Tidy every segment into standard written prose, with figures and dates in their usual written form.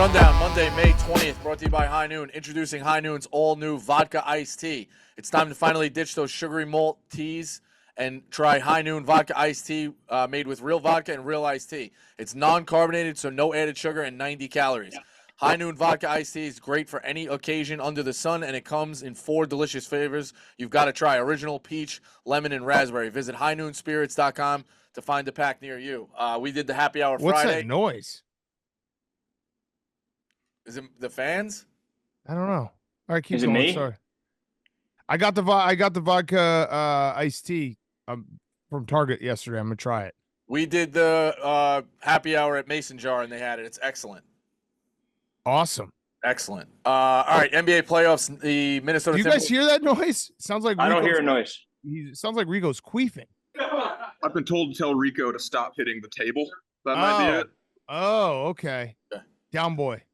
Rundown, Monday, May 20th, brought to you by High Noon. Introducing High Noon's all-new vodka iced tea. It's time to finally ditch those sugary malt teas and try High Noon vodka iced tea made with real vodka and real iced tea. It's non-carbonated, so no added sugar and 90 calories. High Noon vodka iced tea is great for any occasion under the sun, and it comes in 4 delicious flavors. You've got to try original peach, lemon, and raspberry. Visit highnoonspirits.com to find a pack near you. We did the happy hour What's Friday. that noise? Is it the fans? I don't know. All right, keep Is it going. me? Sorry. I got the vodka iced tea from Target yesterday. I'm gonna try it. We did the happy hour at Mason Jar, and they had it. It's excellent. Awesome. Excellent. All right, NBA playoffs. The Minnesota. Do you guys hear that noise? It sounds like I don't hear a noise. It sounds like Rico's queefing. I've been told to tell Rico to stop hitting the table. That might be it. Oh, okay. Yeah. Down boy.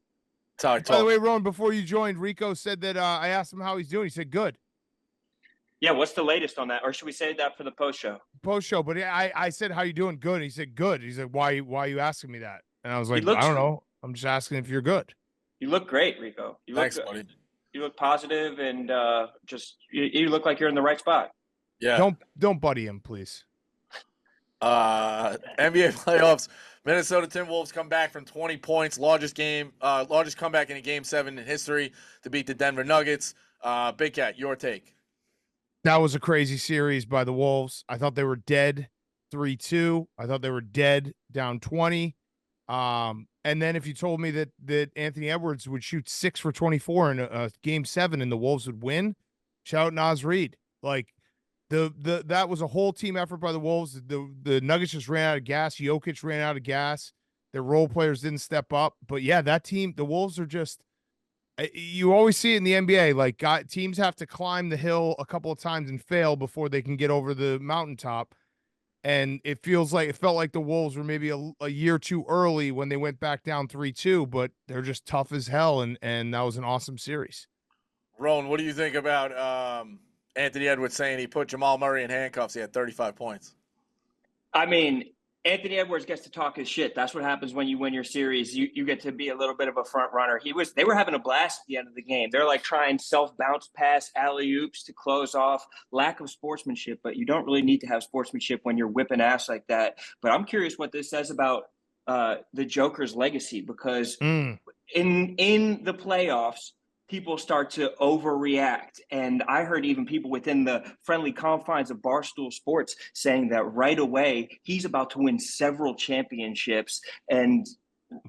That's how I By talk. the way, Ron, before you joined, Rico said that I asked him how he's doing. He said good. Yeah, what's the latest on that? Or should we save that for the post show? Post show, but I said how you doing? Good. He said good. He said why are you asking me that? And I was like, I don't know. I'm just asking if you're good. You look great, Rico. You look Thanks, good. buddy. You look positive and you look like you're in the right spot. Yeah. Don't buddy him, please. NBA playoffs. Minnesota Timberwolves come back from 20 points, largest comeback in a Game 7 in history to beat the Denver Nuggets. Big Cat, your take. That was a crazy series by the Wolves. I thought they were dead 3-2. I thought they were dead down 20. And then if you told me that Anthony Edwards would shoot 6 for 24 in a Game 7 and the Wolves would win, shout out Naz Reid. Like that was a whole team effort by the Wolves. The Nuggets just ran out of gas. Jokic ran out of gas. Their role players didn't step up. But yeah, that team, the Wolves are just. You always see it in the NBA. Like teams have to climb the hill a couple of times and fail before they can get over the mountaintop. And it felt like the Wolves were maybe a year too early when they went back down 3-2, but they're just tough as hell. And that was an awesome series. Rowan, what do you think about Anthony Edwards saying he put Jamal Murray in handcuffs? He had 35 points. I mean, Anthony Edwards gets to talk his shit. That's what happens when you win your series. You get to be a little bit of a front runner. They were having a blast at the end of the game. They're like trying self-bounce pass alley-oops to close off. Lack of sportsmanship, but you don't really need to have sportsmanship when you're whipping ass like that. But I'm curious what this says about the Joker's legacy, because in the playoffs, people start to overreact. And I heard even people within the friendly confines of Barstool Sports saying that right away, he's about to win several championships. And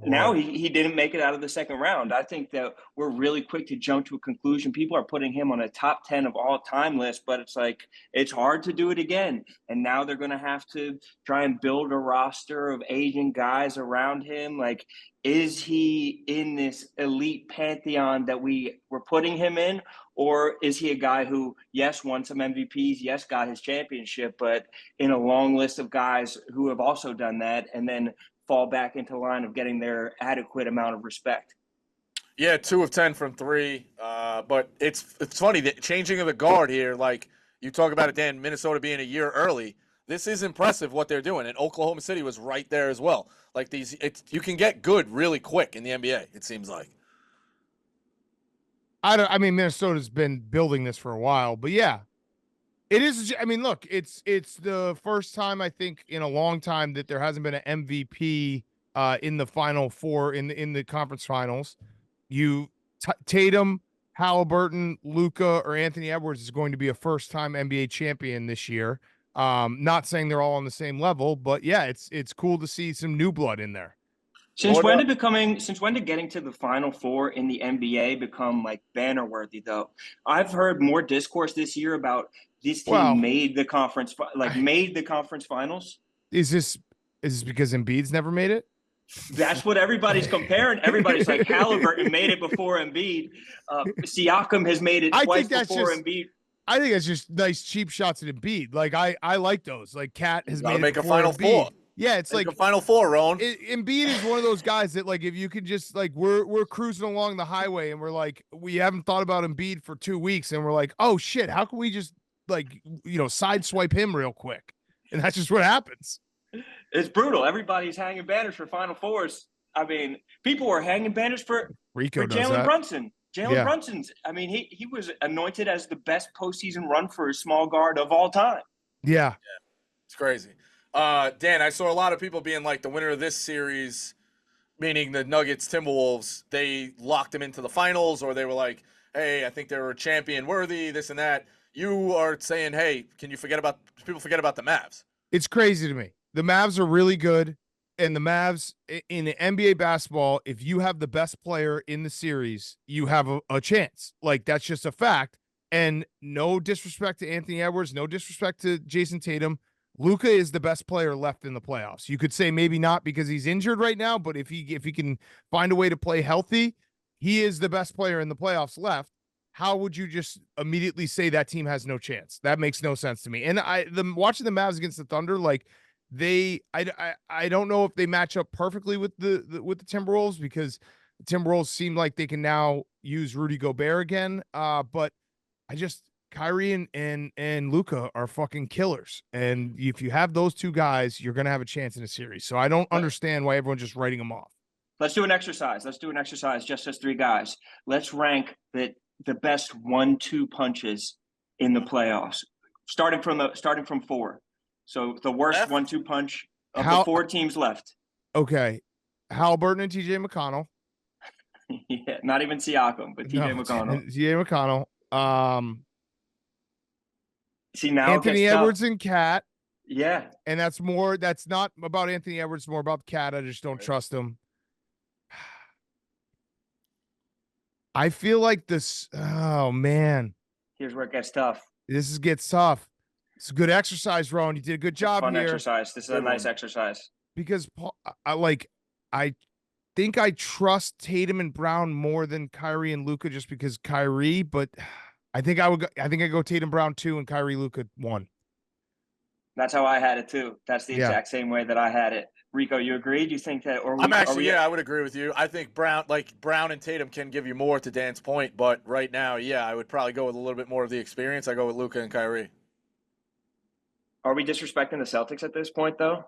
now he didn't make it out of the second round. I think that we're really quick to jump to a conclusion. People are putting him on a top 10 of all time list, but it's like, it's hard to do it again. And now they're going to have to try and build a roster of aging guys around him. Like, is he in this elite pantheon that we were putting him in? Or is he a guy who, yes, won some MVPs, yes, got his championship, but in a long list of guys who have also done that and then fall back into line of getting their adequate amount of respect? Yeah, 2 of 10 from 3. But it's funny, the changing of the guard here, like you talk about it, Dan, Minnesota being a year early. This is impressive what they're doing. And Oklahoma City was right there as well. Like you can get good really quick in the NBA, it seems like. I mean, Minnesota's been building this for a while, but yeah. It is. I mean, look, it's the first time I think in a long time that there hasn't been an MVP in the Final Four in the conference finals. Tatum, Halliburton, Luka, or Anthony Edwards is going to be a first-time NBA champion this year. Not saying they're all on the same level, but yeah, it's cool to see some new blood in there. Since when did getting to the Final Four in the NBA become like banner worthy though? I've heard more discourse this year about this team made the conference finals. Is this because Embiid's never made it? That's what everybody's comparing. Everybody's like, Halliburton made it before Embiid. Siakam has made it twice before Embiid. I think it's just nice cheap shots at Embiid. Like I like those. Like Cat has made make it a Final Embiid. Four. Yeah, it's make like a Final Four, Ron. Embiid is one of those guys that, like, if you could just, like, we're cruising along the highway and we're like, we haven't thought about Embiid for 2 weeks, and we're like, oh shit, how can we just, like, sideswipe him real quick? And that's just what happens. It's brutal. Everybody's hanging banners for Final Fours. I mean, people were hanging banners for Rico does Jalen that. Brunson. Jalen Yeah. Brunson's. I mean, he was anointed as the best postseason run for a small guard of all time. Yeah. It's crazy. Dan, I saw a lot of people being like the winner of this series, meaning the Nuggets Timberwolves, they locked them into the finals, or they were like, hey, I think they were champion worthy, this and that. You are saying, hey, can you forget about the Mavs? It's crazy to me. The Mavs are really good. And the Mavs in the NBA basketball, if you have the best player in the series, you have a chance. Like, that's just a fact. And no disrespect to Anthony Edwards, no disrespect to Jason Tatum. Luka is the best player left in the playoffs. You could say maybe not because he's injured right now, but if he can find a way to play healthy, he is the best player in the playoffs left. How would you just immediately say that team has no chance? That makes no sense to me. And watching the Mavs against the Thunder, like, I don't know if they match up perfectly with the Timberwolves, because the Timberwolves seem like they can now use Rudy Gobert again. But Kyrie and Luka are fucking killers. And if you have those two guys, you're gonna have a chance in a series. So I don't understand why everyone's just writing them off. Let's do an exercise. Just as three guys. Let's rank the best 1-2 punches in the playoffs, starting from 4. So the worst 1-2 punch of the 4 teams left. Okay. Halliburton and TJ McConnell. Yeah, not even Siakam, but TJ McConnell. TJ McConnell. See, now Anthony Edwards and Cat. Yeah. And that's not about Anthony Edwards, more about Cat. I just don't trust him. I feel like this. Oh, man. Here's where it gets tough. This gets tough. It's a good exercise, Ron. You did a good job Fun here. exercise. This is a nice exercise. Because I think I trust Tatum and Brown more than Kyrie and Luka, just because Kyrie. But I think I go Tatum, Brown 2 and Kyrie, Luka 1. That's how I had it too. That's the exact same way that I had it. Rico, you agree? Do you think that? I would agree with you. I think Brown and Tatum can give you more, to Dan's point. But right now, I would probably go with a little bit more of the experience. I go with Luka and Kyrie. Are we disrespecting the Celtics at this point, though?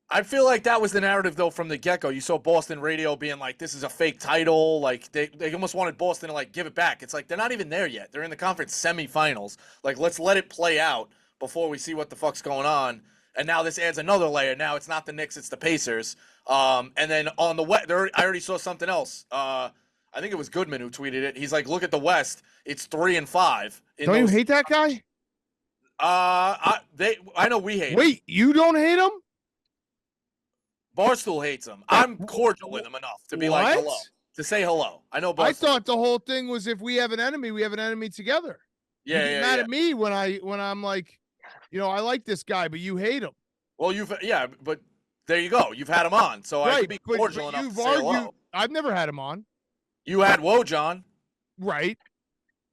I feel like that was the narrative, though, from the get-go. You saw Boston radio being like, this is a fake title. Like, they almost wanted Boston to, like, give it back. It's like, they're not even there yet. They're in the conference semifinals. Like, let's let it play out before we see what the fuck's going on. And now this adds another layer. Now it's not the Knicks, it's the Pacers. And then on the West, I already saw something else. I think it was Goodman who tweeted it. He's like, look at the West. It's 3 and 5. Don't you hate that guy? I know we hate him. Wait, you don't hate him? Barstool hates him. I'm cordial with him enough to be like hello, to say hello. I know Barstool. I thought the whole thing was if we have an enemy, we have an enemy together. Yeah, you get mad at me when I'm like, I like this guy, but you hate him. Well, but there you go. You've had him on, so I can be cordial enough to say hello. I've never had him on. You had Woj, right?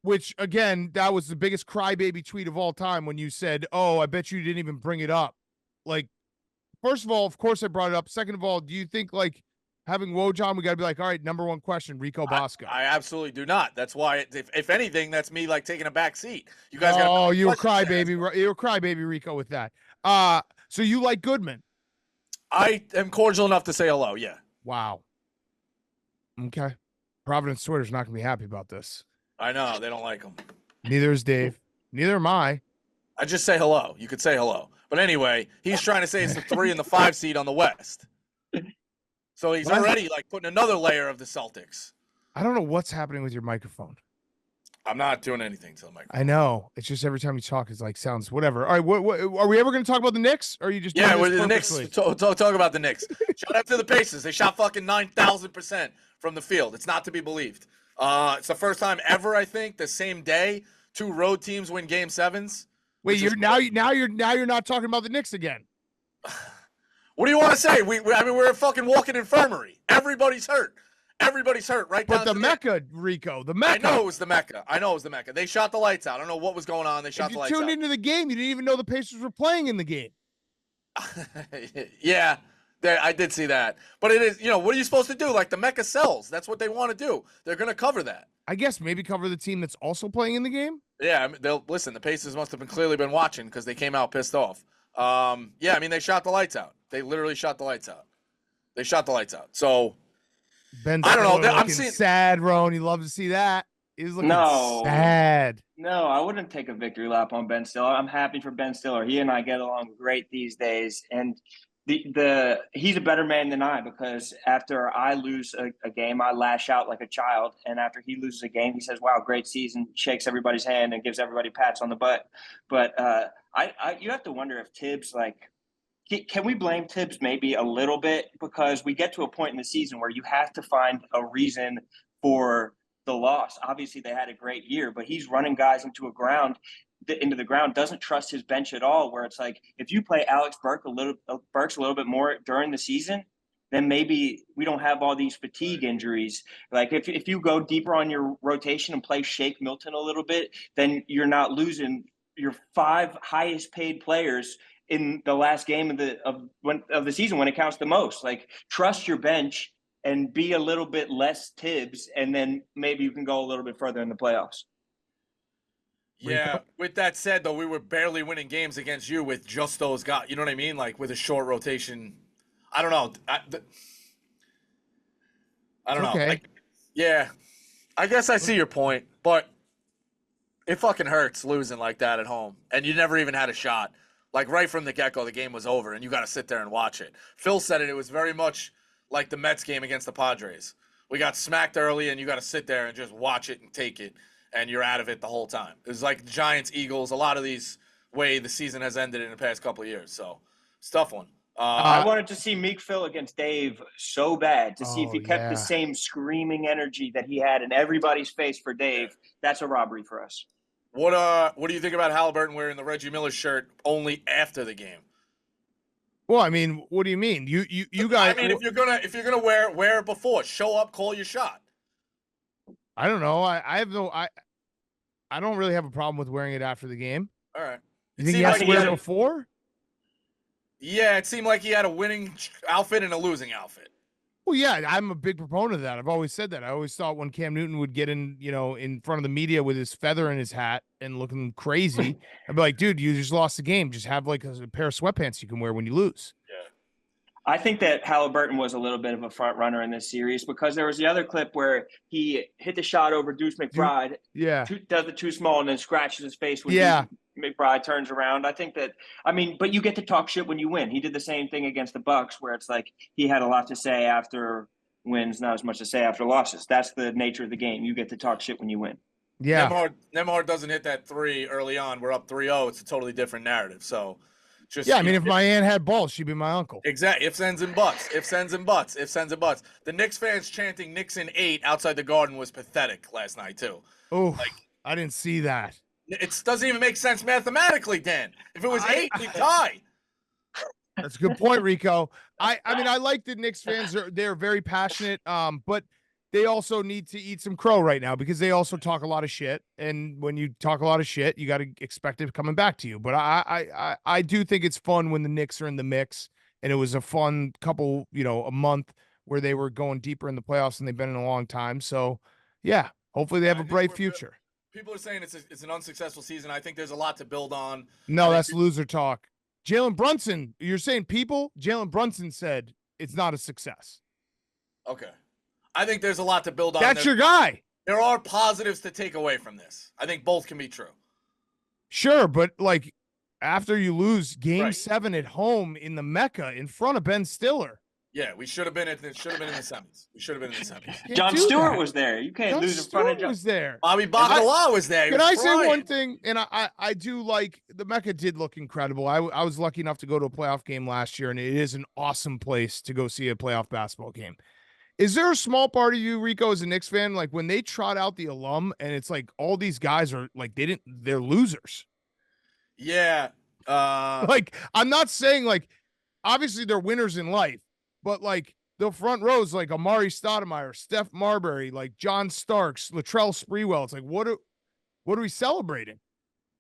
Which, again, that was the biggest crybaby tweet of all time when you said, oh, I bet you didn't even bring it up. Like, first of all, of course I brought it up. Second of all, do you think, like, having Woj on, we got to be like, all right, number one question, Rico Bosco? I absolutely do not. That's why, if anything, that's me, like, taking a back seat. You guys you were crybaby. You were crybaby Rico with that. So you like Goodman? I am cordial enough to say hello, yeah. Wow. Okay. Providence Twitter's not going to be happy about this. I know. They don't like him. Neither is Dave. Neither am I. I just say hello. You could say hello. But anyway, he's trying to say it's the 3 and the 5 seed on the West. So he's already, like, putting another layer of the Celtics. I don't know what's happening with your microphone. I'm not doing anything to the microphone. I know. It's just every time you talk, it's like sounds whatever. All right, what are we ever going to talk about the Knicks? Or are you just the Knicks? Talk about the Knicks. Shout out to the Pacers. They shot fucking 9,000% from the field. It's not to be believed. It's the first time ever, I think, the same day 2 road teams win Game 7s. Wait, you're not talking about the Knicks again. What do you want to say? We're a fucking walking infirmary. Everybody's hurt. Everybody's hurt, right? But the Mecca, Rico, the Mecca. I know it was the Mecca. They shot the lights out. I don't know what was going on. They shot the lights out. If you tuned into the game, you didn't even know the Pacers were playing in the game. Yeah, I did see that. But it is, what are you supposed to do? Like, the Mecca sells. That's what they want to do. They're going to cover that. I guess maybe cover the team that's also playing in the game? Yeah, they'll listen. The Pacers must have clearly been watching because they came out pissed off. They shot the lights out. They literally shot the lights out. They shot the lights out. So Ben I don't know. Stiller I'm looking seeing sad, Roan. You love to see that. He's looking No. sad. No, I wouldn't take a victory lap on Ben Stiller. I'm happy for Ben Stiller. He and I get along great these days, and he's a better man than I, because after I lose a game, I lash out like a child, and after he loses a game, he says, "Wow, great season!" Shakes everybody's hand and gives everybody pats on the butt. But you have to wonder if Tibbs, like, can we blame Tibbs maybe a little bit, because we get to a point in the season where you have to find a reason for the loss. Obviously, they had a great year, but he's running guys into the ground, doesn't trust his bench at all, where it's like, if you play Burks a little bit more during the season, then maybe we don't have all these fatigue injuries. Like if you go deeper on your rotation and play Shake Milton a little bit, then you're not losing your 5 highest paid players in the last game of the season when it counts the most. Like, trust your bench and be a little bit less Tibbs, and then maybe you can go a little bit further in the playoffs. Yeah. Rico? With that said, though, we were barely winning games against you with just those guys. You know what I mean? Like with a short rotation. I don't know. I don't know. Okay. Yeah. I guess I see your point, but it fucking hurts losing like that at home, and you never even had a shot. Like right from the get-go, the game was over, and you got to sit there and watch it. Phil said it. It was very much like the Mets game against the Padres. We got smacked early, and you got to sit there and just watch it and take it, and you're out of it the whole time. It was like Giants, Eagles, a lot of these way the season has ended in the past couple of years. So it's a tough one. I wanted to see Meek Phil against Dave so bad to see if he kept yeah. the same screaming energy that he had in everybody's face for Dave. That's a robbery for us. What do you think about Halliburton wearing the Reggie Miller shirt only after the game? Well, I mean, what do you mean? You guys. I mean, if you're gonna wear it before, show up, call your shot. I don't know. I don't really have a problem with wearing it after the game. All right. You think he has to wear it before? Yeah, it seemed like he had a winning outfit and a losing outfit. Well, yeah, I'm a big proponent of that. I've always said that. I always thought when Cam Newton would get in front of the media with his feather in his hat and looking crazy, I'd be like, dude, you just lost the game. Just have like a pair of sweatpants you can wear when you lose. Yeah. I think that Halliburton was a little bit of a front runner in this series, because there was the other clip where he hit the shot over Deuce McBride. Yeah. Does it too small and then scratches his face when Yeah. McBride turns around. I think that, but you get to talk shit when you win. He did the same thing against the Bucks, where it's like he had a lot to say after wins, not as much to say after losses. That's the nature of the game. You get to talk shit when you win. Yeah. Nembhard doesn't hit that 3 early on. We're up 3-0. It's a totally different narrative. So just Yeah, I mean, if my aunt had balls, she'd be my uncle. Exactly. Ifs, ends, and buts. Ifs, ends, and buts. Ifs, ends, and buts. The Knicks fans chanting Knicks in 8 outside the Garden was pathetic last night, too. Oh, I didn't see that. It doesn't even make sense mathematically, Dan. If it was 8, we tie. That's a good point, Rico. I mean, I like the Knicks fans. They're very passionate, but they also need to eat some crow right now, because they also talk a lot of shit. And when you talk a lot of shit, you got to expect it coming back to you. But I do think it's fun when the Knicks are in the mix, and it was a fun couple, a month where they were going deeper in the playoffs than they've been in a long time. So, yeah, hopefully they have a bright future. People are saying it's an unsuccessful season. I think there's a lot to build on. No, that's loser talk. Jalen Brunson, you're saying people? Jalen Brunson said it's not a success. Okay. I think there's a lot to build on. That's your guy. There are positives to take away from this. I think both can be true. Sure, but like after you lose game Right. 7 at home in the Mecca in front of Ben Stiller. Yeah, we should have been in the semis. We should have been in the semis. Can't John do Stewart that. was there. You can't John lose in front of Stewart John. was there. Bobby Bacala was there. He Can was I say crying. one thing? And I do like the Mecca did look incredible. I was lucky enough to go to a playoff game last year, and it is an awesome place to go see a playoff basketball game. Is there a small part of you, Rico, as a Knicks fan, like when they trot out the alum and it's like all these guys are like they're losers? Yeah. Like I'm not saying like obviously they're winners in life, but like the front rows like Amari Stoudemire, Steph Marbury, like John Starks, Latrell Sprewell. It's like what are we celebrating?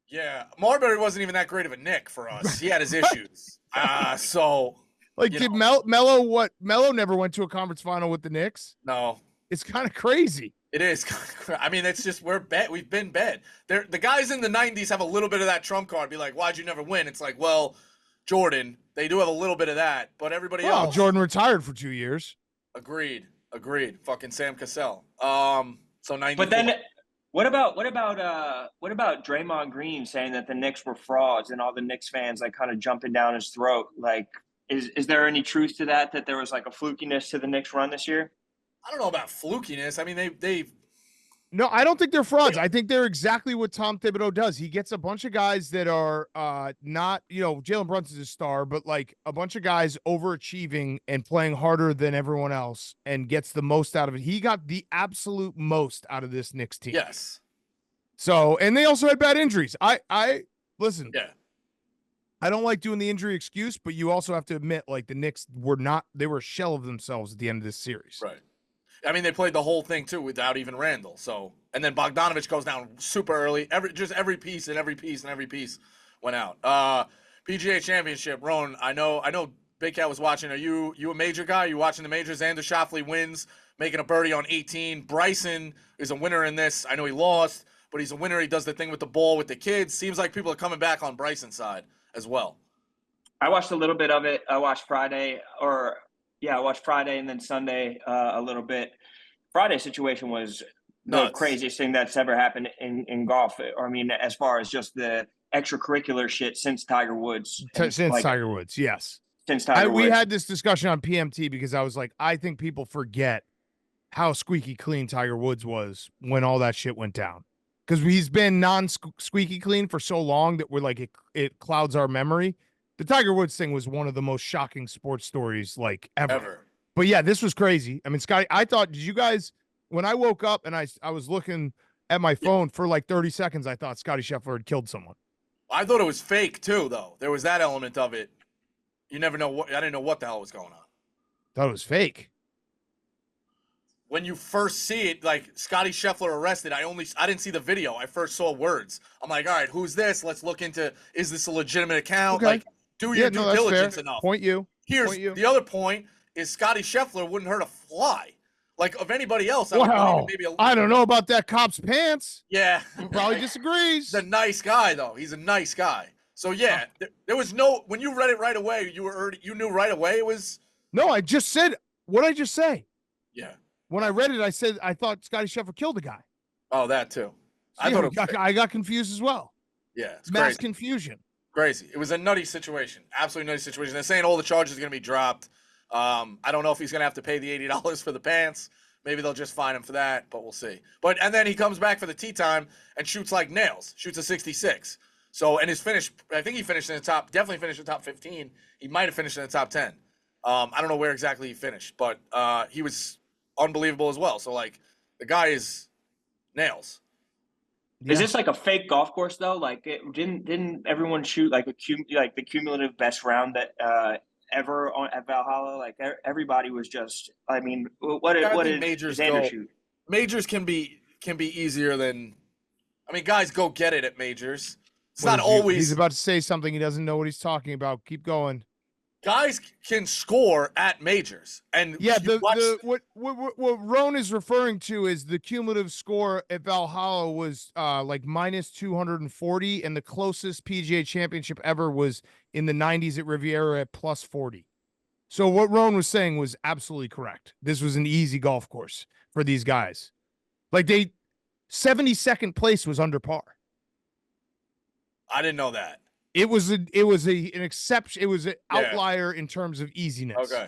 Yeah. Marbury wasn't even that great of a Knick for us. He had his issues. So Like did Melo never went to a conference final with the Knicks? no. It's kind of crazy. It is. I mean, it's just we've been bad. The guys in the 90s have a little bit of that trump card. Be like, why'd you never win? It's like, well, Jordan. They do have a little bit of that, but everybody Well, else. Jordan retired for 2 years. Agreed. Fucking Sam Cassell. So 94. But then what about Draymond Green saying that the Knicks were frauds and all the Knicks fans like kind of jumping down his throat? Like, is there any truth to that there was like a flukiness to the Knicks run this year? I don't know about flukiness. I mean, they No, I don't think they're frauds. I think they're exactly what Tom Thibodeau does. He gets a bunch of guys that are not, Jalen Brunson's a star, but like a bunch of guys overachieving and playing harder than everyone else and gets the most out of it. He got the absolute most out of this Knicks team. yes. So, and they also had bad injuries. I listen. Yeah. I don't like doing the injury excuse, but you also have to admit, like, the Knicks they were a shell of themselves at the end of this series. Right. I mean, they played the whole thing too without even Randall. So, and then Bogdanovich goes down super early. Every piece went out. PGA Championship, Roan. I know. Big Cat was watching. Are you a major guy? You watching the majors? Xander Schauffele wins, making a birdie on 18. Bryson is a winner in this. I know he lost, but he's a winner. He does the thing with the ball with the kids. Seems like people are coming back on Bryson's side as well. I watched a little bit of it. I watched Friday and then Sunday a little bit. Friday's situation was the craziest thing that's ever happened in golf. I mean, as far as just the extracurricular shit since Tiger Woods. Tiger Woods, yes. Since Tiger Woods. We had this discussion on PMT because I was like, I think people forget how squeaky clean Tiger Woods was when all that shit went down. Because he's been non-squeaky clean for so long that we're like, it clouds our memory. The Tiger Woods thing was one of the most shocking sports stories like ever. But yeah, this was crazy. I mean, Scotty, I thought, did you guys, when I woke up and I was looking at my phone for like 30 seconds, I thought Scotty Scheffler had killed someone. I thought it was fake too, though. There was that element of it. You never know I didn't know what the hell was going on. Thought it was fake. When you first see it, like Scotty Scheffler arrested, I didn't see the video. I first saw words. I'm like, all right, who's this? Let's look into, is this a legitimate account? Okay. Like, do your due diligence enough. Here's the other point is Scotty Scheffler wouldn't hurt a fly. Like, of anybody else, I don't know about that cop's pants. Yeah. He probably disagrees. He's a nice guy, though. He's a nice guy. So, yeah, there was no – when you read it right away, you knew right away it was – No, I just said – what did I just say? Yeah. When I read it, I said I thought Scotty Scheffler killed the guy. Oh, that too. I got confused as well. Yeah, it's mass crazy. Confusion. Crazy. It was a nutty situation. Absolutely nutty situation. They're saying all the charges are going to be dropped. I don't know if he's going to have to pay the $80 for the pants. Maybe they'll just fine him for that, but we'll see. And then he comes back for the tee time and shoots like nails. Shoots a 66. So, and his finish, I think he finished in the top, definitely finished in the top 15. He might have finished in the top 10. I don't know where exactly he finished, but he was unbelievable as well. So, like, the guy is nails. Yeah. Is this like a fake golf course though? Like, didn't everyone shoot like the cumulative best round that ever at Valhalla? Like, everybody was just. I mean, what did majors Xander shoot? Majors can be easier than. I mean, guys go get it at majors. It's not always. He's about to say something. He doesn't know what he's talking about. Keep going. Guys can score at majors, and yeah, what Roan is referring to is the cumulative score at Valhalla was like minus 240, and the closest PGA Championship ever was in the 90s at Riviera at plus 40. So what Roan was saying was absolutely correct. This was an easy golf course for these guys. Like 72nd place was under par. I didn't know that. It was an exception. It was an outlier in terms of easiness. Okay.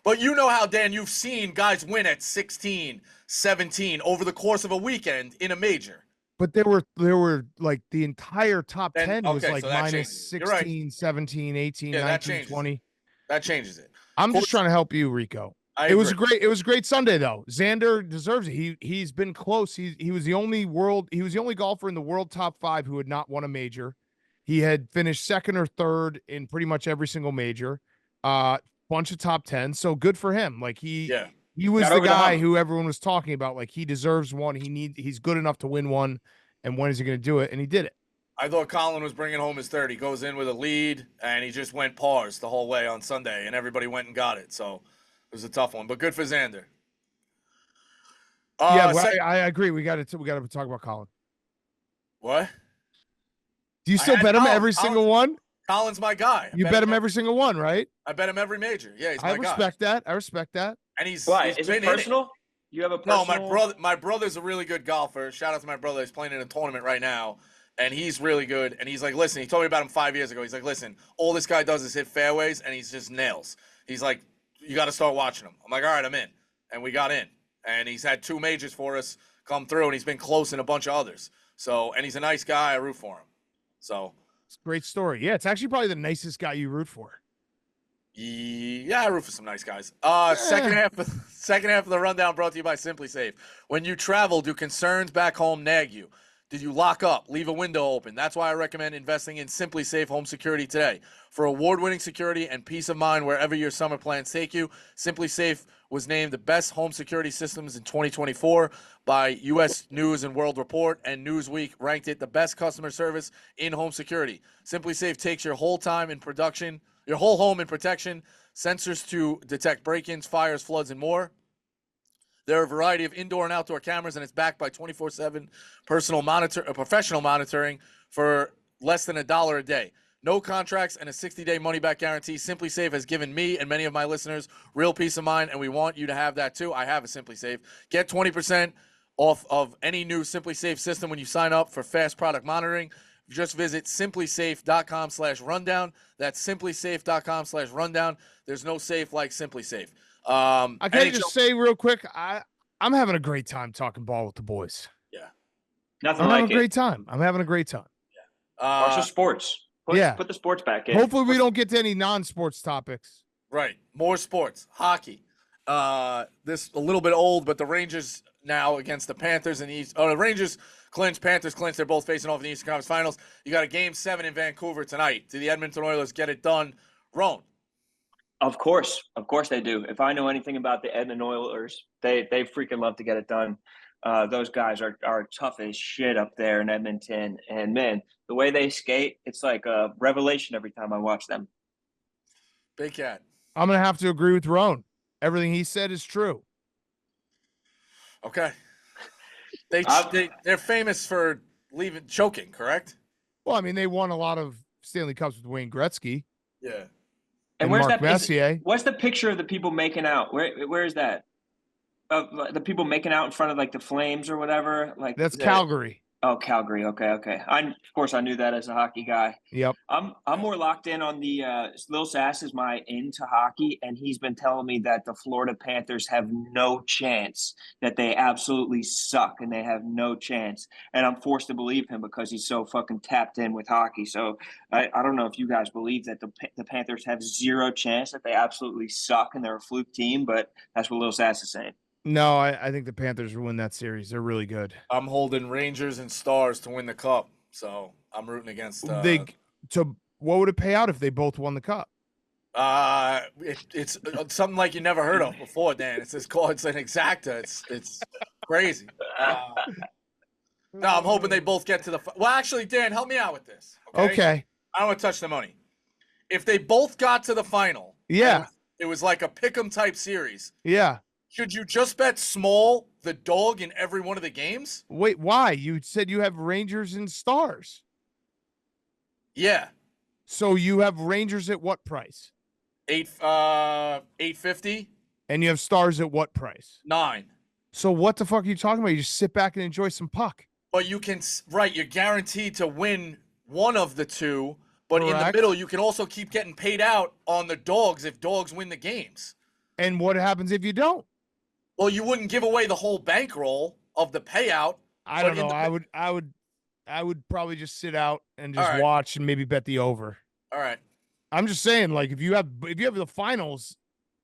But you know how, Dan, you've seen guys win at 16, 17 over the course of a weekend in a major. But there were like the entire top 10 was like so minus 16, right. 17, 18, 19, 20. That changes it. I'm just trying to help you, Rico. It was a great Sunday though. Xander deserves it. He's been close. He was the only golfer in the world top 5 who had not won a major. He had finished second or third in pretty much every single major, bunch of top 10. So good for him. Like he was the guy who everyone was talking about. Like he deserves one. He's good enough to win one. And when is he going to do it? And he did it. I thought Colin was bringing home his third. He goes in with a lead and he just went pars the whole way on Sunday and everybody went and got it. So it was a tough one, but good for Xander. I agree. We got to talk about Colin. What? Do you still bet him every single one? Colin's my guy. You bet him every single one, right? I bet him every major. Yeah, he's my I guy. respect that. I respect that. And he's Why? he's Is been it personal? You have a personal... No, my brother's a really good golfer. Shout out to my brother. He's playing in a tournament right now, and he's really good. And he's like, listen, he told me about him 5 years ago. He's like, listen, all this guy does is hit fairways, and he's just nails. He's like, you got to start watching him. I'm like, all right, I'm in. And we got in. And he's had 2 majors for us come through, and he's been close in a bunch of others. So, and he's a nice guy. I root for him. So. It's a great story. Yeah, it's actually probably the nicest guy you root for. Yeah, I root for some nice guys. Second half of the rundown brought to you by Simply Safe. When you travel, do concerns back home nag you? Did you lock up, leave a window open? That's why I recommend investing in Simply Safe Home Security today. For award-winning security and peace of mind wherever your summer plans take you, Simply Safe was named the best home security systems in 2024 by U.S. News and World Report, and Newsweek ranked it the best customer service in home security. Simply Safe takes your whole home in protection, sensors to detect break-ins, fires, floods, and more. There are a variety of indoor and outdoor cameras, and it's backed by 24/7 professional monitoring for less than $1 a day. No contracts and a 60-day money-back guarantee. Simply Safe has given me and many of my listeners real peace of mind, and we want you to have that too. I have a Simply Safe. Get 20% off of any new Simply Safe system when you sign up for fast product monitoring. Just visit simplysafe.com/rundown. That's simplysafe.com/rundown. There's no safe like Simply Safe. I can just say real quick, I'm having a great time talking ball with the boys. Yeah. Nothing I'm like having a great time. I'm having a great time. Barstool Sports. Put the sports back in. Hopefully we don't get to any non-sports topics. Right. More sports. Hockey. This a little bit old, but the Rangers now against the Panthers in the East. Oh, the Rangers clinch, Panthers clinch. They're both facing off in the Eastern Conference Finals. You got a Game 7 in Vancouver tonight. Do the Edmonton Oilers get it done? Roan. Of course they do. If I know anything about the Edmonton Oilers, they freaking love to get it done. Those guys are tough as shit up there in Edmonton, and man, the way they skate, it's like a revelation every time I watch them. Big Cat. I'm gonna have to agree with Roan. Everything he said is true. Okay. They're famous for choking, correct? Well, I mean, they won a lot of Stanley Cups with Wayne Gretzky. Yeah. And where's Mark Messier. What's the picture of the people making out? Where is that? The people making out in front of like the Flames or whatever. Like That's Calgary. Oh, Calgary. Okay. Of course I knew that as a hockey guy. Yep. I'm more locked in on the Lil Sass is my into hockey, and he's been telling me that the Florida Panthers have no chance, that they absolutely suck and they have no chance. And I'm forced to believe him because he's so fucking tapped in with hockey. So I don't know if you guys believe that the Panthers have zero chance, that they absolutely suck and they're a fluke team, but that's what Lil Sass is saying. No, I think the Panthers will win that series. They're really good. I'm holding Rangers and Stars to win the cup, so I'm rooting against. What would it pay out if they both won the cup? It's something like you never heard of before, Dan. It's an exacta. It's crazy. No, I'm hoping they both get to the. Well, actually, Dan, help me out with this. Okay. I don't want to touch the money. If they both got to the final, yeah, it was like a pick'em type series. Yeah. Should you just bet small, the dog, in every one of the games? Wait, why? You said you have Rangers and Stars. Yeah. So you have Rangers at what price? $850. And you have Stars at what price? $9. So what the fuck are you talking about? You just sit back and enjoy some puck. But you can, right, you're guaranteed to win one of the two, but Correct. in the middle, you can also keep getting paid out on the dogs if dogs win the games. And what happens if you don't? Well, you wouldn't give away the whole bankroll of the payout. I don't know. I would probably just sit out and just watch and maybe bet the over. All right. I'm just saying, like, if you have the finals,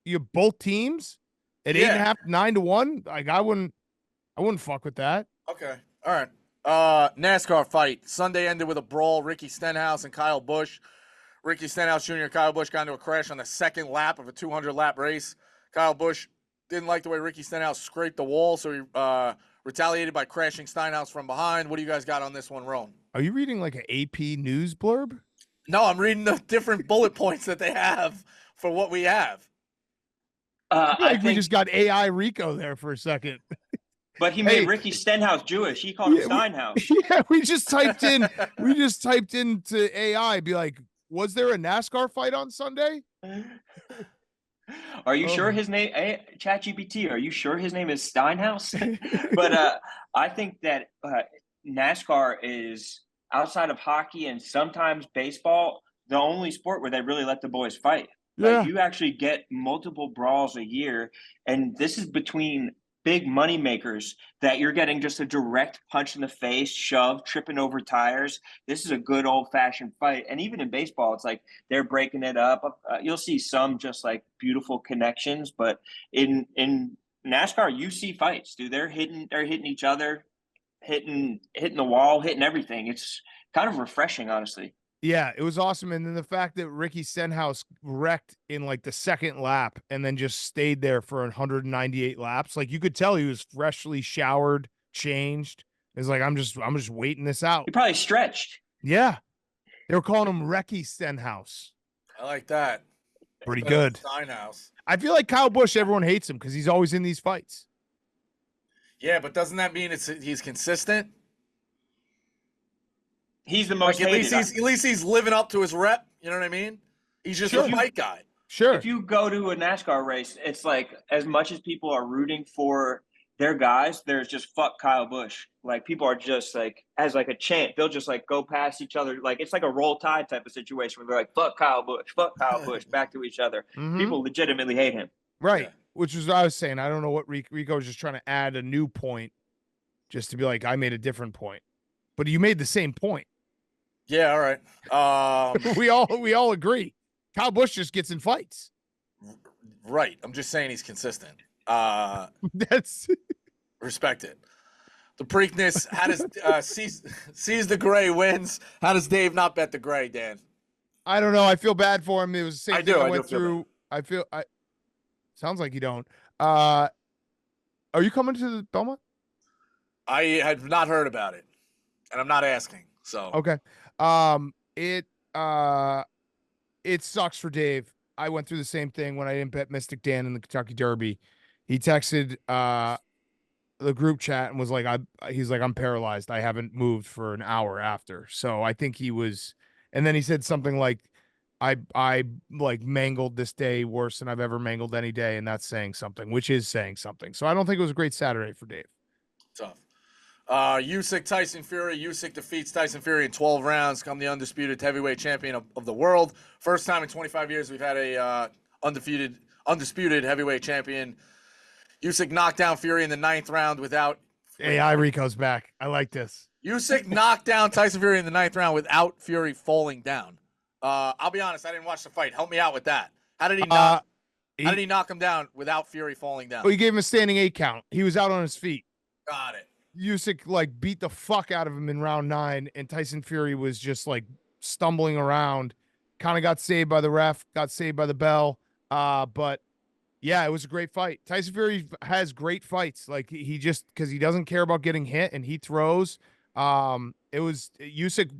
you have both teams at 8.5, 9-1. Like, I wouldn't fuck with that. Okay. All right. NASCAR fight. Sunday ended with a brawl. Ricky Stenhouse and Kyle Busch. Ricky Stenhouse Jr. and Kyle Busch got into a crash on the second lap of a 200-lap race. Kyle Busch didn't like the way Ricky Stenhouse scraped the wall, so he retaliated by crashing Stenhouse from behind. What do you guys got on this one, Roan? Are you reading like an AP news blurb? No, I'm reading the different bullet points that they have for what we have. I think we just got AI Rico there for a second. But he made Ricky Stenhouse Jewish. He called him Steinhouse. We just typed into AI, be like, Was there a NASCAR fight on Sunday? Are you sure Oh. his name, ChatGPT, are you sure his name is Steinhaus? But I think that NASCAR is, outside of hockey and sometimes baseball, the only sport where they really let the boys fight. Yeah. Like, you actually get multiple brawls a year, and this is between big money makers that you're getting just a direct punch in the face, shove, tripping over tires. This is a good old-fashioned fight. And even in baseball, it's like they're breaking it up. You'll see some just like beautiful connections, but in NASCAR, you see fights, dude. They're hitting each other, hitting the wall, hitting everything. It's kind of refreshing, honestly. Yeah, it was awesome. And then the fact that Ricky Stenhouse wrecked in like the second lap and then just stayed there for 198 laps. Like, you could tell he was freshly showered, changed. It's like, I'm just waiting this out. He probably stretched. Yeah. They were calling him Ricky Stenhouse. I like that. Pretty good. Steinhaus. I feel like Kyle Busch, everyone hates him because he's always in these fights. Yeah, but doesn't that mean he's consistent? He's the most Like, hated. at least he's living up to his rep. You know what I mean? He's just a fight guy. Sure. If you go to a NASCAR race, it's like, as much as people are rooting for their guys, there's just fuck Kyle Busch. Like, people are just like, as like a chant, they'll just like go past each other. Like, it's like a roll tide type of situation where they're like, fuck Kyle Busch, back to each other. Mhm. People legitimately hate him. Right. Yeah. Which is what I was saying. I don't know what Rico was just trying to add a new point just to be like, I made a different point. But you made the same point. Yeah, all right. We all agree. Kyle Busch just gets in fights. Right. I'm just saying he's consistent. That's Respect it. The Preakness, how does sees the gray wins? How does Dave not bet the gray, Dan? I don't know. I feel bad for him. It was the same I thing do. I I went do feel through. I sounds like you don't. Are you coming to the Belmont? I had not heard about it, and I'm not asking. So Okay. It sucks for Dave. I went through the same thing when I didn't bet Mystic Dan in the Kentucky Derby. He texted the group chat and was like, he's like, I'm paralyzed. I haven't moved for an hour after. So I think he was, and then he said something like, I like mangled this day worse than I've ever mangled any day, and that's saying something, which is saying something. So I don't think it was a great Saturday for Dave. tough. Usyk, Tyson Fury. Usyk defeats Tyson Fury in 12 rounds, become the undisputed heavyweight champion of the world. First time in 25 years we've had a undisputed heavyweight champion. Usyk knocked down Fury in the 9th round without. AI Rico's back. I like this. Usyk knocked down Tyson Fury in the 9th round without Fury falling down. I'll be honest, I didn't watch the fight. Help me out with that. How did he knock? How did he knock him down without Fury falling down? Well, he gave him a standing 8 count. He was out on his feet. Got it. Usyk like beat the fuck out of him in round 9, and Tyson Fury was just like stumbling around. Kind of got saved by the ref, got saved by the bell. But yeah, it was a great fight. Tyson Fury has great fights. Like, he just, because he doesn't care about getting hit and he throws. It was Usyk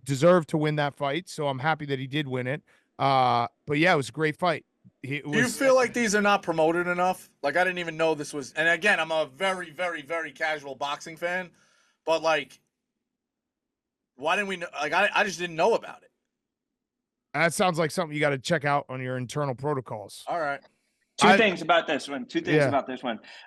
deserved to win that fight, so I'm happy that he did win it. But yeah, it was a great fight. Do you feel like these are not promoted enough? Like, I didn't even know this was. And again, I'm a very, very, very casual boxing fan, but like, why didn't we know? Like, I just didn't know about it. That sounds like something you got to check out on your internal protocols. All right. Two things about this one.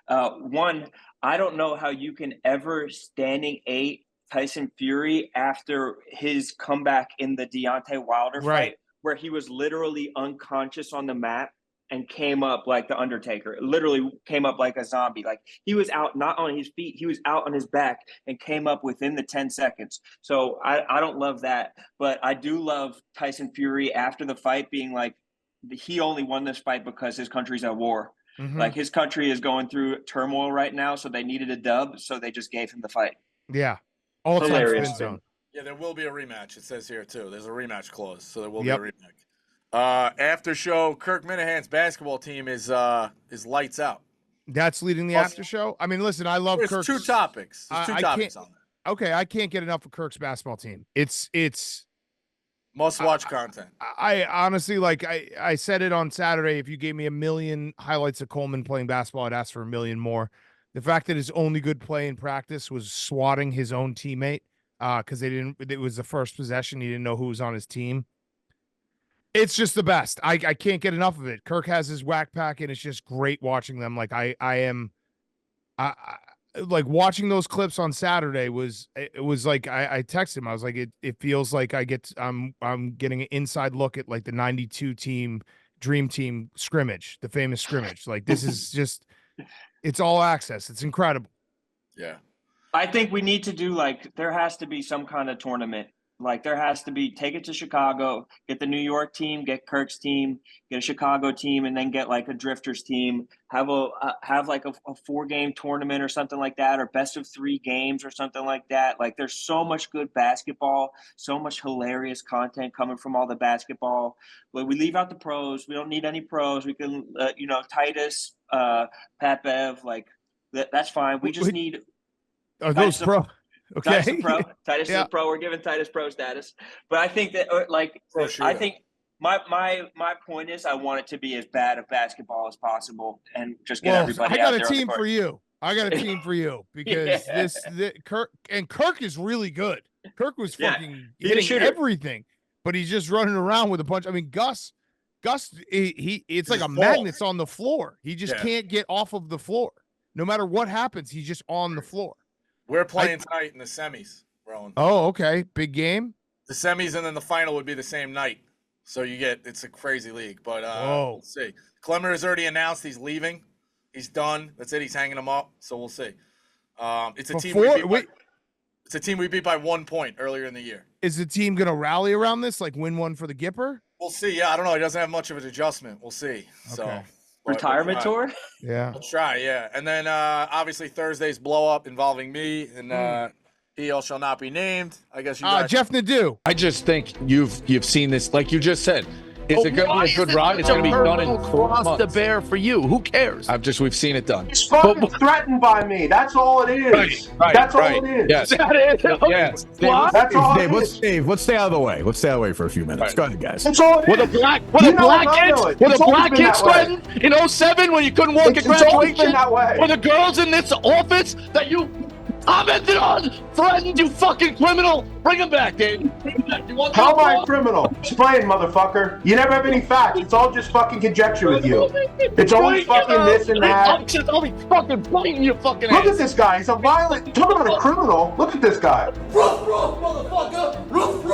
One, I don't know how you can ever standing 8 Tyson Fury after his comeback in the Deontay Wilder fight, where he was literally unconscious on the mat and came up like the Undertaker. It literally came up like a zombie. Like, he was out not on his feet, he was out on his back and came up within the 10 seconds. So I don't love that, but I do love Tyson Fury after the fight being like, he only won this fight because his country's at war. Mm-hmm. Like, his country is going through turmoil right now, so they needed a dub, so they just gave him the fight. Yeah. All time Hilarious. spin zone. Yeah, there will be a rematch. It says here too. There's a rematch clause, so there will Yep. be a rematch. After show, Kirk Minahan's basketball team is lights out. That's leading the after show. I mean, listen, I love There's Kirk's. 2 topics. There's 2 I topics can't- on there. Okay, I can't get enough of Kirk's basketball team. It's Must watch content. I honestly, like, I said it on Saturday. If you gave me 1 million highlights of Coleman playing basketball, I'd ask for 1 million more. The fact that his only good play in practice was swatting his own teammate, because it was the first possession. He didn't know who was on his team. It's just the best. I can't get enough of it. Kirk has his whack pack, and it's just great watching them. Like I like watching those clips on Saturday was like I texted him. I was like, it feels like I'm getting an inside look at like the 92 team dream team scrimmage, the famous scrimmage. Like this is just it's all access. It's incredible. Yeah. I think we need to do there has to be some kind of tournament. Like there has to be, take it to Chicago, get the New York team, get Kirk's team, get a Chicago team, and then get like a Drifters team. Have a 4-game tournament or something like that, or best of 3 games or something like that. Like there's so much good basketball, so much hilarious content coming from all the basketball. But we leave out the pros. We don't need any pros. We can, Titus, Pat Bev, that's fine. We just need. Are those pro? Okay. Titus is pro. Titus is Yeah. a pro. We're giving Titus pro status. But I think that I think my point is I want it to be as bad of basketball as possible and just get everybody I got out a there team for you. I got a team for you because Kirk is really good. Kirk was fucking hitting everything, but he's just running around with a bunch. I mean, Gus, it's like a magnet's on the floor. He just can't get off of the floor. No matter what happens, he's just on the floor. We're playing tonight in the semis, Rowan. Oh, okay. Big game. The semis and then the final would be the same night. So it's a crazy league. But we'll see. Clemmer has already announced he's leaving. He's done. That's it. He's hanging them up. So we'll see. It's a team we beat by 1 point earlier in the year. Is the team going to rally around this, like win one for the Gipper? We'll see. Yeah, I don't know. He doesn't have much of an adjustment. We'll see. Okay. So. Retirement tour? Yeah. I'll try, yeah. And then obviously Thursday's blow up involving me and he shall not be named. I guess you guys Jeff Nadu. I just think you've seen this, like you just said. Is it going to be a good ride? It's going to be done in 4 months. Cross the bear for you. Who cares? We've seen it done. He's fucking threatened by me. That's all it is. That's all it is. Yes. Is that it? Yes. That's all it is. Dave, let's stay out of the way. Let's stay out of the way for a few minutes. Right. Go ahead, guys. That's all it is. Were the black kids threatened in 07 when you couldn't walk at graduation? Were the girls in this office that you commented on threatened, you fucking criminal? Bring them back, Dave. How am I a criminal? Explain, motherfucker. You never have any facts. It's all just fucking conjecture with you. It's always fucking this and that. I'll be fucking biting your fucking ass. Look at this guy. He's a violent. Talk about a criminal. Look at this guy. Roof, motherfucker. Roof.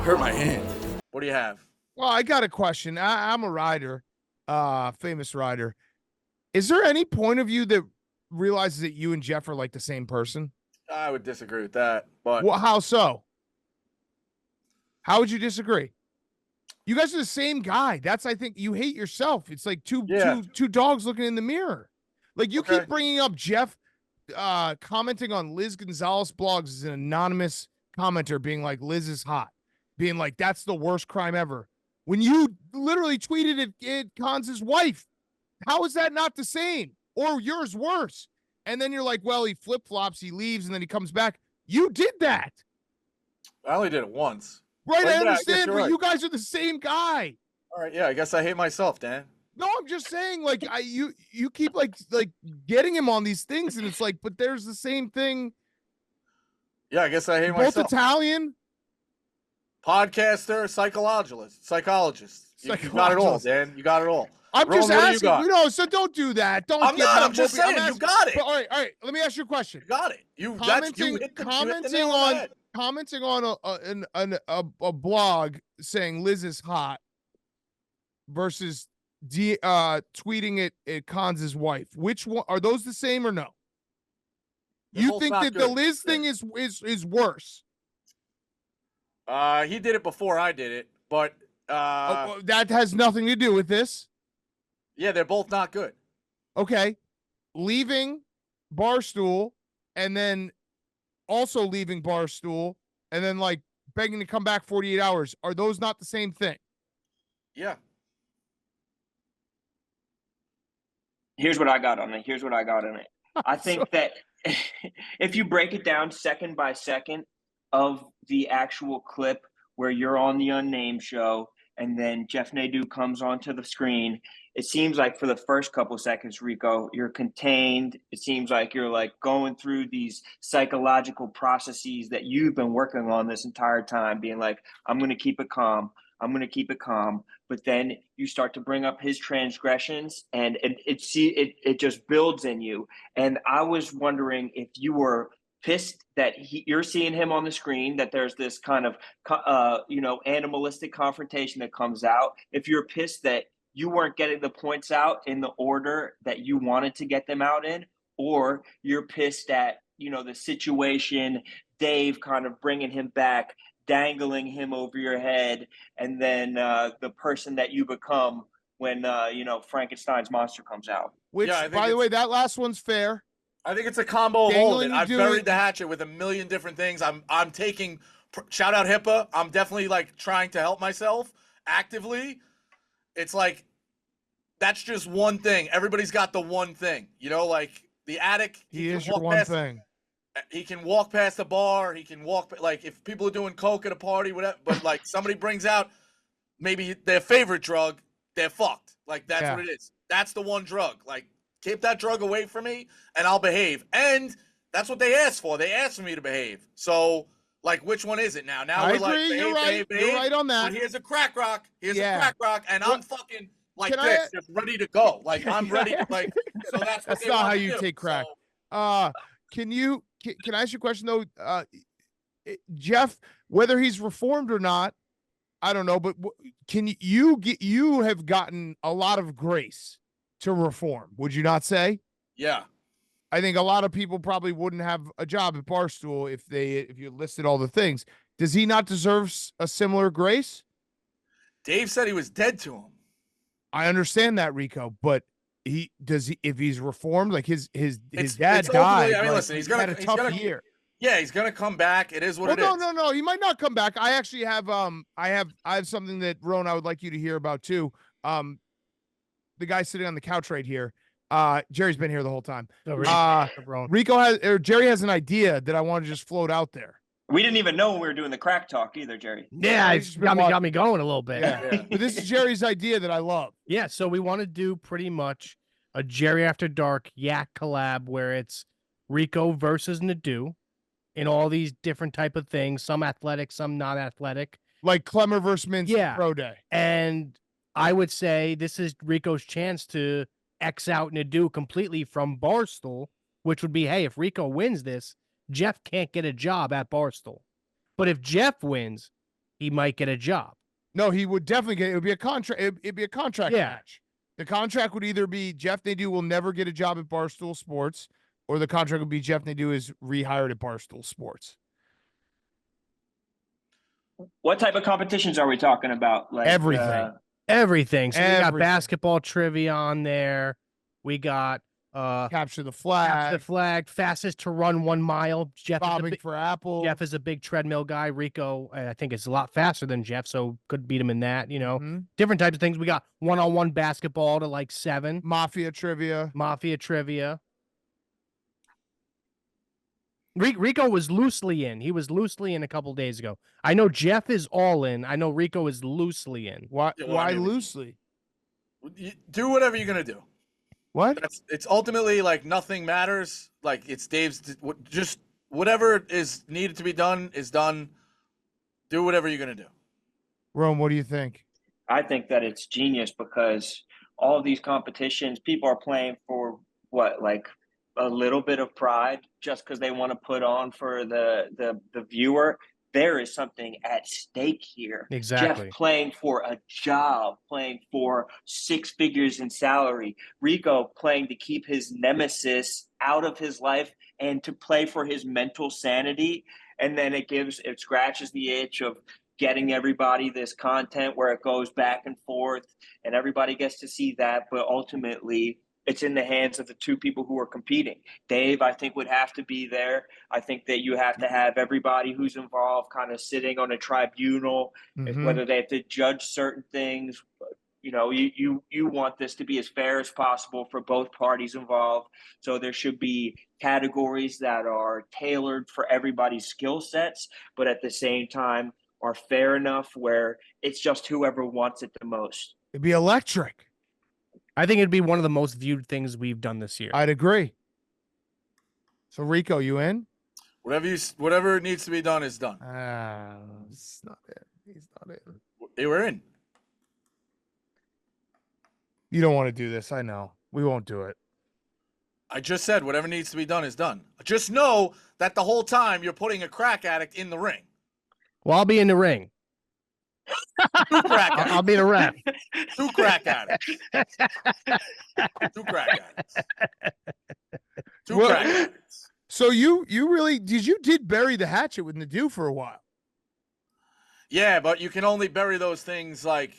hurt my hand. What do you have? Well, I got a question. I'm a rider, famous rider. Is there any point of you that realizes that you and Jeff are like the same person? I would disagree with that, but well, how so? How would you disagree? You guys are the same guy. That's, I think, you hate yourself. It's like two dogs looking in the mirror. Like you keep bringing up Jeff commenting on Liz Gonzalez blogs as an anonymous commenter being like, Liz is hot, being like, that's the worst crime ever. When you literally tweeted at Khan's wife, how is that not the same? Or yours worse? And then you're like, well, he flip-flops, he leaves, and then he comes back. You did that. I only did it once. Right, but I understand, but you guys are the same guy. All right, yeah, I guess I hate myself, Dan. No, I'm just saying, like, you keep like getting him on these things, and it's like, but there's the same thing. Yeah, I guess I hate Both myself. Italian. Podcaster, psychologist. You got it all, Dan. You got it all. I'm just asking. No, so don't do that. Don't. I'm not. I'm just saying. You got it. But, all right. Let me ask you a question. You got it. Commenting on a blog saying Liz is hot versus tweeting at Khan's wife. Which one are those the same or no? You think that the Liz thing is worse? He did it before I did it, but that has nothing to do with this. Yeah, they're both not good. Okay. Leaving Barstool and then also leaving Barstool and then like begging to come back 48 hours. Are those not the same thing? Yeah. Here's what I got on it. I think that if you break it down second by second of the actual clip where you're on the unnamed show and then Jeff Nadu comes onto the screen. It seems like for the first couple seconds, Rico, you're contained. It seems like you're like going through these psychological processes that you've been working on this entire time, being like, I'm going to keep it calm. I'm going to keep it calm. But then you start to bring up his transgressions, and it just builds in you. And I was wondering if you were pissed that you're seeing him on the screen, that there's this kind of animalistic confrontation that comes out. If you're pissed that you weren't getting the points out in the order that you wanted to get them out in, or you're pissed at the situation, Dave kind of bringing him back, dangling him over your head, and then the person that you become when Frankenstein's monster comes out. Which, by the way, that last one's fair. I think it's a combo of all of it. I've buried the hatchet with a million different things. I'm taking shout out HIPAA. I'm definitely like trying to help myself actively. It's like that's just one thing. Everybody's got the one thing. Like the addict. He is your one thing. He can walk past the bar. He can walk like if people are doing coke at a party, whatever. But like somebody brings out maybe their favorite drug, they're fucked. Like that's what it is. That's the one drug. Like keep that drug away from me, and I'll behave. And that's what they asked for. They asked for me to behave. So like, which one is it now? Now I we're agree. like, behave, You're right. behave, behave. You're right on that. But here's a crack rock. Here's a crack rock, and I'm fucking like Can this, just ready to go. Like I'm ready. Like so that's what that's not how you take crack. So, Can I ask you a question though, Jeff? Whether he's reformed or not, I don't know. But you have gotten a lot of grace to reform? Would you not say? Yeah. I think a lot of people probably wouldn't have a job at Barstool if you listed all the things. Does he not deserve a similar grace? Dave said he was dead to him. I understand that, Rico, but if he's reformed, like his dad died. I mean, listen, he's had a tough year. Yeah, he's gonna come back. It is what it is. No. He might not come back. I actually have I have something that Ron, I would like you to hear about too. The guy sitting on the couch right here. Jerry's been here the whole time. Jerry has an idea that I want to just float out there. We didn't even know when we were doing the crack talk either, Jerry. Yeah, it's got me going a little bit. Yeah. But this is Jerry's idea that I love. Yeah, so we want to do pretty much a Jerry After Dark Yak collab where it's Rico versus Nadu in all these different type of things, some athletic, some not athletic. Like Clemmer versus Mintz Pro Day. And I would say this is Rico's chance to X out Nadu completely from Barstool, which would be, hey, if Rico wins this, Jeff can't get a job at Barstool. But if Jeff wins, he might get a job. No, he would definitely get it. It would be a contract. It'd be a contract match. The contract would either be Jeff Nadu will never get a job at Barstool Sports, or the contract would be Jeff Nadu is rehired at Barstool Sports. What type of competitions are we talking about? Like everything. Everything. So we got basketball trivia on there. We got capture the flag, fastest to run 1 mile. Jeff bobbing for apple. Jeff is a big treadmill guy. Rico, I think, is a lot faster than Jeff, so could beat him in that. Different types of things. We got one-on-one basketball to like 7. Mafia trivia. Rico was loosely in. He was loosely in a couple days ago. I know Jeff is all in. I know Rico is loosely in. Why loosely? Do whatever you're gonna do. What? It's ultimately like nothing matters. Like it's Dave's. Just whatever is needed to be done is done. Do whatever you're gonna do. Rome, what do you think? I think that it's genius because all of these competitions, people are playing for what, like a little bit of pride, just because they want to put on for the viewer. There is something at stake here. Exactly. Jeff playing for a job, playing for 6 figures in salary. Rico playing to keep his nemesis out of his life and to play for his mental sanity. And then it scratches the itch of getting everybody this content where it goes back and forth and everybody gets to see that. But ultimately, it's in the hands of the 2 people who are competing. Dave, I think, would have to be there. I think that you have to have everybody who's involved kind of sitting on a tribunal, whether they have to judge certain things. You want this to be as fair as possible for both parties involved. So there should be categories that are tailored for everybody's skill sets, but at the same time, are fair enough where it's just whoever wants it the most. It'd be electric. I think it'd be one of the most viewed things we've done this year. I'd agree. So Rico, you in? Whatever needs to be done is done. It's not it. He's not in. They were in. You don't want to do this. I know. We won't do it. I just said whatever needs to be done is done. Just know that the whole time you're putting a crack addict in the ring. Well, I'll be in the ring. Two crack addicts. I'll be the ref. Two crack addicts. Two crack addicts. Two crack addicts. So you really did bury the hatchet with Nadu for a while. Yeah, but you can only bury those things like.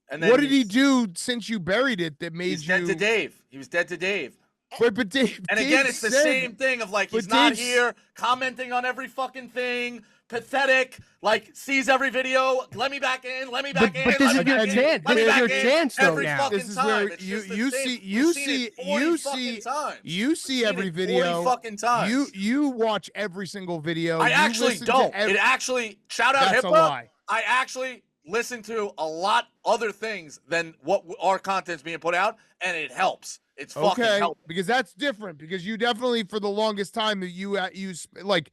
And then what did he do since you buried it that made he's dead to Dave? He was dead to Dave. But Dave. And Dave again, it's the said, same thing of like he's but not Dave's- here commenting on every fucking thing. Pathetic, like sees every video. Let me back in. Let me back in. But this let is me your back in, chance. let me This is back your in chance, though, every now. fucking This is time. where It's you just the you same. see We've seen it 40 fucking times. you We've see seen every it 40 video. fucking times. You watch every single video. I You actually listen to don't. every- It actually shout out That's a HIPAA. lie. I actually listen to a lot other things than what our content's being put out, and it helps. It's fucking Okay, helpful. because that's different. Because you definitely, for the longest time, you like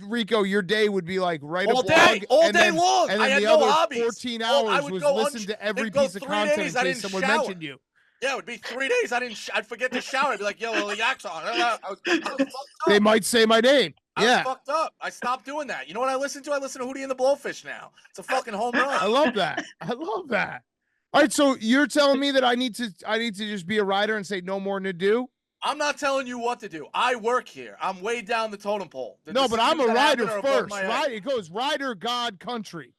Rico, your day would be like write All a blog, day, all and day then, long. and I then had the no other hobbies. 14 Well, I hours would was go listen to every it'd go piece of 3 content days in I case didn't someone shower. mentioned you. Yeah, it would be 3 days. I'd forget to shower. I'd be like, yo, well, the yak's on. I was fucked up. They might say my name. I was Yeah, fucked up. I stopped doing that. You know what I listen to? I listen to Hootie and the Blowfish now. It's a fucking home I run. love that. I love that. All right, so you're telling me that I need to just be a writer and say no more Nadu? I'm not telling you what to do. I work here. I'm way down the totem pole. The No, but I'm a decisions that writer happen are above first. my head. Right? It goes writer, God, country.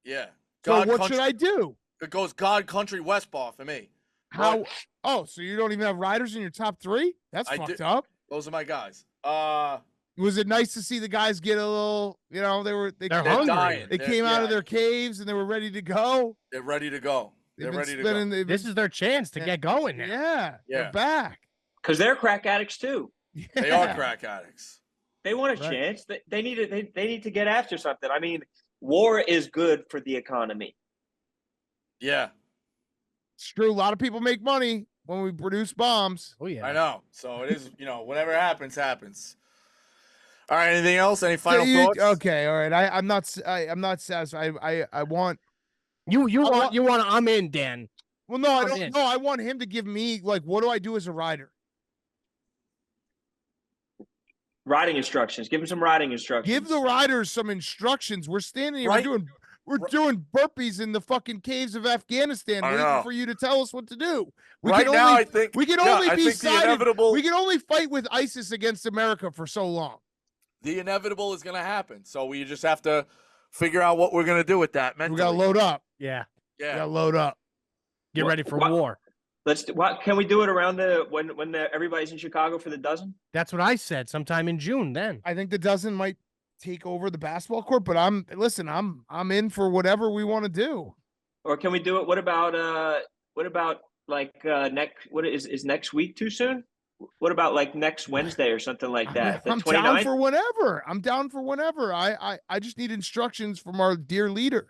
Yeah. So God, what country. should I do? It goes God, country, Westball for me. How? But Oh, so you don't even have riders in your top 3? That's I fucked do- up. Those are my guys. Was it nice to see the guys get a little? They They're They're hungry. dying. They came out of their caves and they were ready to go. They're ready to go. They've They're been ready to spinning- go. they've This been- is their chance to get going now. yeah, Yeah. they're back. Because they're crack addicts too. They are crack addicts. They want a Right. chance. They need to get after something. I mean, war is good for the economy. Yeah, It's true. A lot of people make money when we produce bombs. Oh yeah. I know. So it is, whatever happens, happens. All right, anything else? Any So final thoughts? Okay, all right. I'm not satisfied. I want. You want- want I'm in, Dan. Well, no, I I'm don't. in. No, I want him to give me like, what do I do as a rider? Riding instructions. Give them some riding instructions. Give the riders some instructions. We're standing here. Right. We're doing burpees in the fucking caves of Afghanistan, I waiting know. for you to tell us what to do. We Right can now, only I think we can yeah, only I be think the sided. inevitable. We can only fight with ISIS against America for so long. The inevitable is going to happen. So we just have to figure out what we're going to do with that mentally. We gotta load up. Yeah. We Yeah. gotta load up. Get What- ready for what- war. What can we do it around when everybody's in Chicago for the dozen? That's what I said. Sometime in June. Then. I think the dozen might take over the basketball court, but I'm in for whatever we want to do. Or can we do it? What about next? What is next week too soon? What about like next Wednesday or something like that? The I'm 29th? down for whenever. I'm down for whenever. I just need instructions from our dear leader.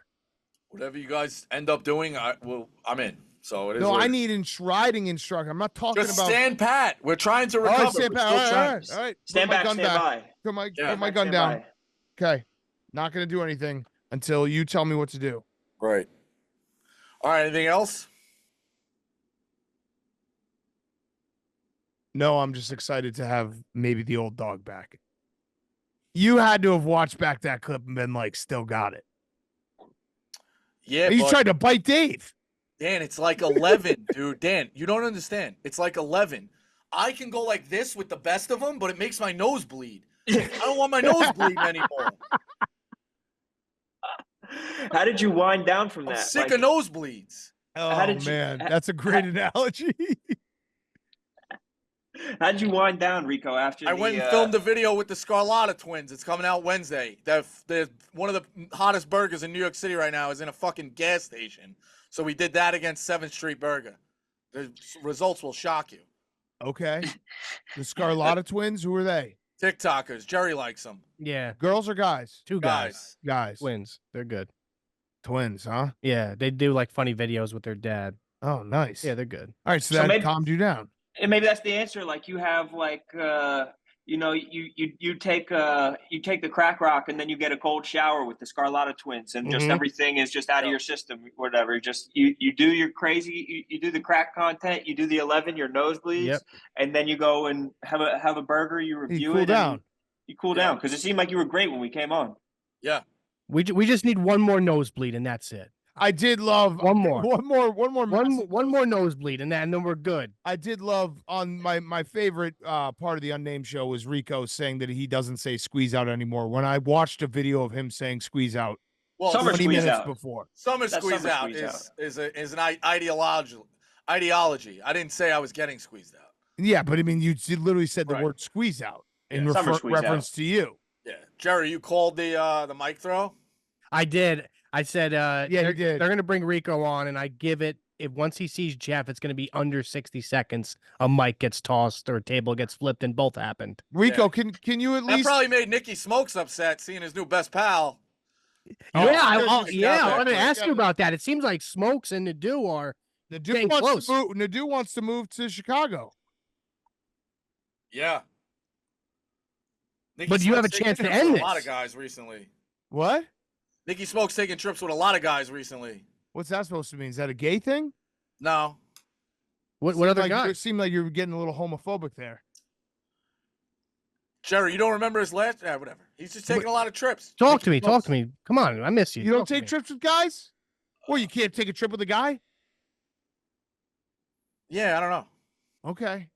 Whatever you guys end up doing, I'm in. So it is. No, what I it is. need riding instruction. I'm not talking Just about. stand pat. We're trying to All recover. right, stand We're pat. still All trying. right, all right. Stand Put my back, gun stand back. by. Put my Yeah. put my Back, gun stand down. by. Okay. Not gonna do anything until you tell me what to do. Right. All right. Anything else? No, I'm just excited to have maybe the old dog back. You had to have watched back that clip and been like, still got it. Yeah. He's but trying to bite Dave. Dan, it's like 11, dude. Dan, you don't understand. It's like 11. I can go like this with the best of them, but it makes my nose bleed. I don't want my nose bleeding anymore. How did you wind down from I'm that? sick Like, of nosebleeds. Oh did you- man, that's a great analogy. how did you wind down, Rico? After I went and filmed a video with the Scarlotta twins. It's coming out Wednesday. They're one of the hottest burgers in New York City right now is in a fucking gas station. So we did that against 7th Street Burger. The results will shock you. Okay. The Scarlotta twins, who are they? TikTokers. Jerry likes them. Yeah, Girls or guys? two guys. Guys. Twins. They're good. Twins, huh? Yeah, they do like funny videos with their dad. Oh, nice. Yeah, they're good. All right, so So that maybe- calmed you down. And maybe that's the answer. Like you have like you take the crack rock and then you get a cold shower with the Scarlatta twins and just Mhm. everything is just out of your system, whatever. Just you do your crazy, you do the crack content, you do the 11, your nosebleeds, Yep. and then you go and have a burger. You review cool it. down. And you cool down because it seemed like you were great when we came on. Yeah. We just need one more nosebleed and that's it. I did love One more. one One more nosebleed and then we're good. I did love on my favorite part of the Unnamed show was Rico saying that he doesn't say squeeze out anymore. When I watched a video of him saying squeeze out Well, Summer 20 squeeze minutes out. before. summer That's squeeze summer out squeeze is an ideology. I didn't say I was getting squeezed out. Yeah, but I mean, you literally said the Right. word squeeze out in Yeah, summer squeeze out. reference to you. Yeah, Jerry, you called the mic throw. I did. I said, you they're, did. They're going to bring Rico on, and I give it. If once he sees Jeff, it's going to be under 60 seconds. A mic gets tossed or a table gets flipped, and both happened. Rico, Yeah. can you at That least probably made Nicky Smokes upset seeing his new best pal. Oh, yeah, there's I just- wanted to yeah, ask yeah. you about that. It seems like Smokes and Nadu are. Nadu getting wants close. Nadu wants to move to Chicago. Yeah. Nicky But you have a Smokes taking chance to trips end with a lot this. of guys recently. What? Nicky Smokes taking trips with a lot of guys recently. What's that supposed to mean? Is that a gay thing? No. What Seemed other like, guy? It seemed like you were getting a little homophobic there. Jerry, you don't remember his last? Yeah, whatever. He's just taking a lot of trips. Talk to me. Talk to me. Come on, I miss you. You don't Talk to take me. trips with guys? Well, you can't take a trip with a guy? Yeah, I don't know. Okay.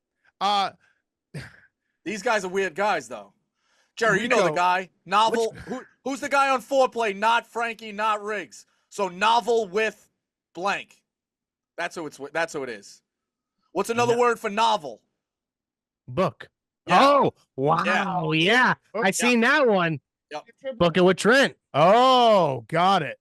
These guys are weird guys, though. Jerry, you know the Rico, guy. Novel. Who's the guy on foreplay? Not Frankie, not Riggs. So novel with blank. That's who it is. What's another word for novel? Book. Yeah. Oh, wow. Yeah. I seen that one. Yep. Book it with Trent. Oh, got it.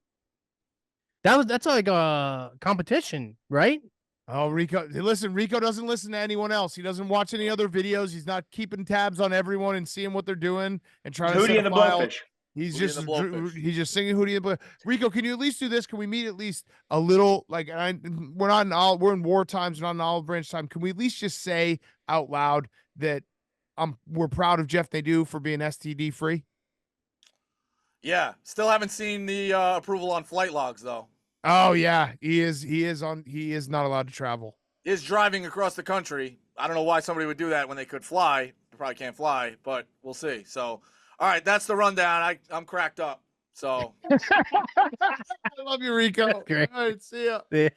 That's like a competition, right? Oh, Rico. Listen, Rico doesn't listen to anyone else. He doesn't watch any other videos. He's not keeping tabs on everyone and seeing what they're doing and trying to Hootie set and a the file. Blowfish. He's Hootie just and the Blowfish. he's just singing Hootie and the Blowfish. Rico, can you at least do this? Can we meet at least a little like we're in war times, not in olive branch time. Can we at least just say out loud that we're proud of Jeff Nadu for being STD free? Yeah. Still haven't seen the approval on flight logs, though. Oh yeah, he is not allowed to travel. He is driving across the country. I don't know why somebody would do that when they could fly. They probably can't fly, but we'll see. So, all right, that's the rundown. I'm cracked up. So. I love you, Rico. Great. All right, see ya. Yeah.